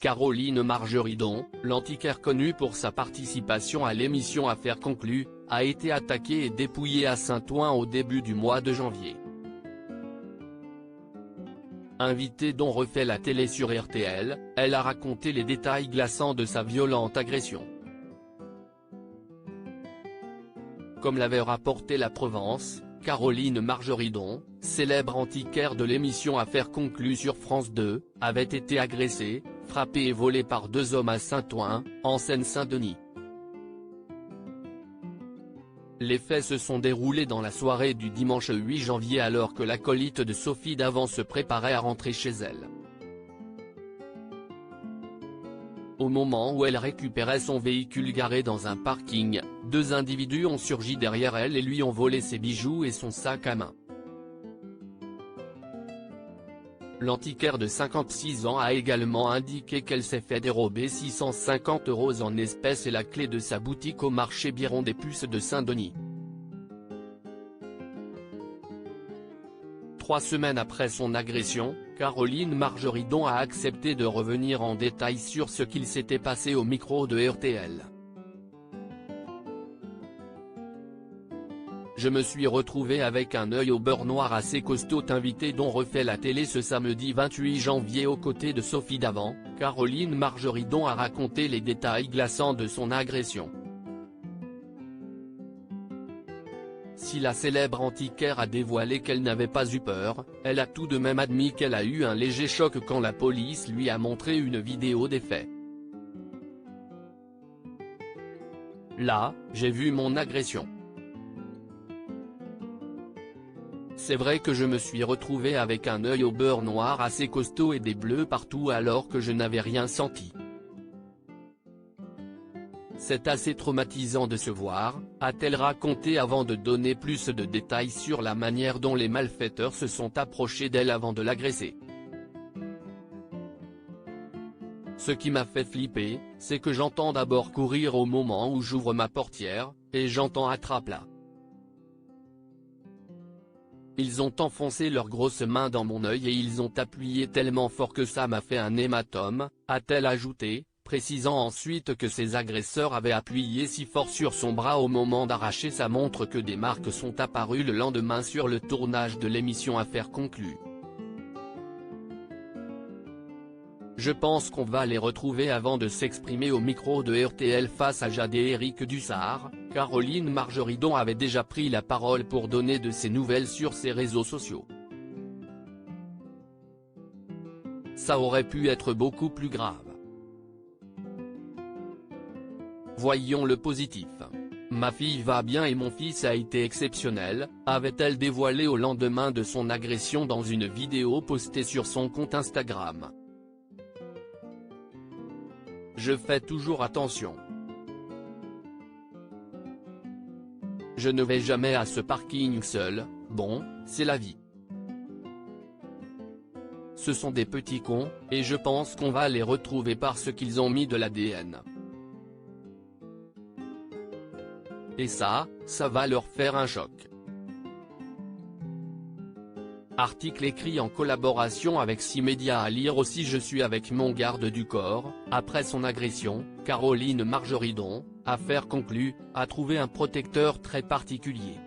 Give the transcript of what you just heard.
Caroline Margeridon, l'antiquaire connue pour sa participation à l'émission Affaires conclues, a été attaquée et dépouillée à Saint-Ouen au début du mois de janvier. Invitée dont refait la télé sur RTL, elle a raconté les détails glaçants de sa violente agression. Comme l'avait rapporté La Provence, Caroline Margeridon, célèbre antiquaire de l'émission Affaires conclues sur France 2, avait été agressée, frappée et volée par 2 hommes à Saint-Ouen, en Seine-Saint-Denis. Les faits se sont déroulés dans la soirée du dimanche 8 janvier alors que l'acolyte de Sophie Davant se préparait à rentrer chez elle. Au moment où elle récupérait son véhicule garé dans un parking, 2 individus ont surgi derrière elle et lui ont volé ses bijoux et son sac à main. L'antiquaire de 56 ans a également indiqué qu'elle s'est fait dérober 650 € en espèces et la clé de sa boutique au marché Biron des Puces de Saint-Denis. 3 semaines après son agression, Caroline Margeridon a accepté de revenir en détail sur ce qu'il s'était passé au micro de RTL. Je me suis retrouvée avec un œil au beurre noir assez costaud invité dont refait la télé ce samedi 28 janvier aux côtés de Sophie Davant. Caroline Margeridon a raconté les détails glaçants de son agression. Si la célèbre antiquaire a dévoilé qu'elle n'avait pas eu peur, elle a tout de même admis qu'elle a eu un léger choc quand la police lui a montré une vidéo des faits. Là, j'ai vu mon agression. C'est vrai que je me suis retrouvée avec un œil au beurre noir assez costaud et des bleus partout alors que je n'avais rien senti. C'est assez traumatisant de se voir, a-t-elle raconté avant de donner plus de détails sur la manière dont les malfaiteurs se sont approchés d'elle avant de l'agresser. Ce qui m'a fait flipper, c'est que j'entends d'abord courir au moment où j'ouvre ma portière, et j'entends attrape-la. Ils ont enfoncé leurs grosses mains dans mon œil et ils ont appuyé tellement fort que ça m'a fait un hématome, a-t-elle ajouté, précisant ensuite que ses agresseurs avaient appuyé si fort sur son bras au moment d'arracher sa montre que des marques sont apparues le lendemain sur le tournage de l'émission Affaires conclues. Je pense qu'on va les retrouver avant de s'exprimer au micro de RTL face à Jade et Éric Dussart. Caroline Margeridon avait déjà pris la parole pour donner de ses nouvelles sur ses réseaux sociaux. Ça aurait pu être beaucoup plus grave. Voyons le positif. Ma fille va bien et mon fils a été exceptionnel, avait-elle dévoilé au lendemain de son agression dans une vidéo postée sur son compte Instagram. Je fais toujours attention. Je ne vais jamais à ce parking seul, bon, c'est la vie. Ce sont des petits cons, et je pense qu'on va les retrouver parce qu'ils ont mis de l'ADN. Et ça va leur faire un choc. Article écrit en collaboration avec 6 médias à lire aussi. Je suis avec mon garde du corps. Après son agression, Caroline Margeridon, Affaires conclues, a trouvé un protecteur très particulier.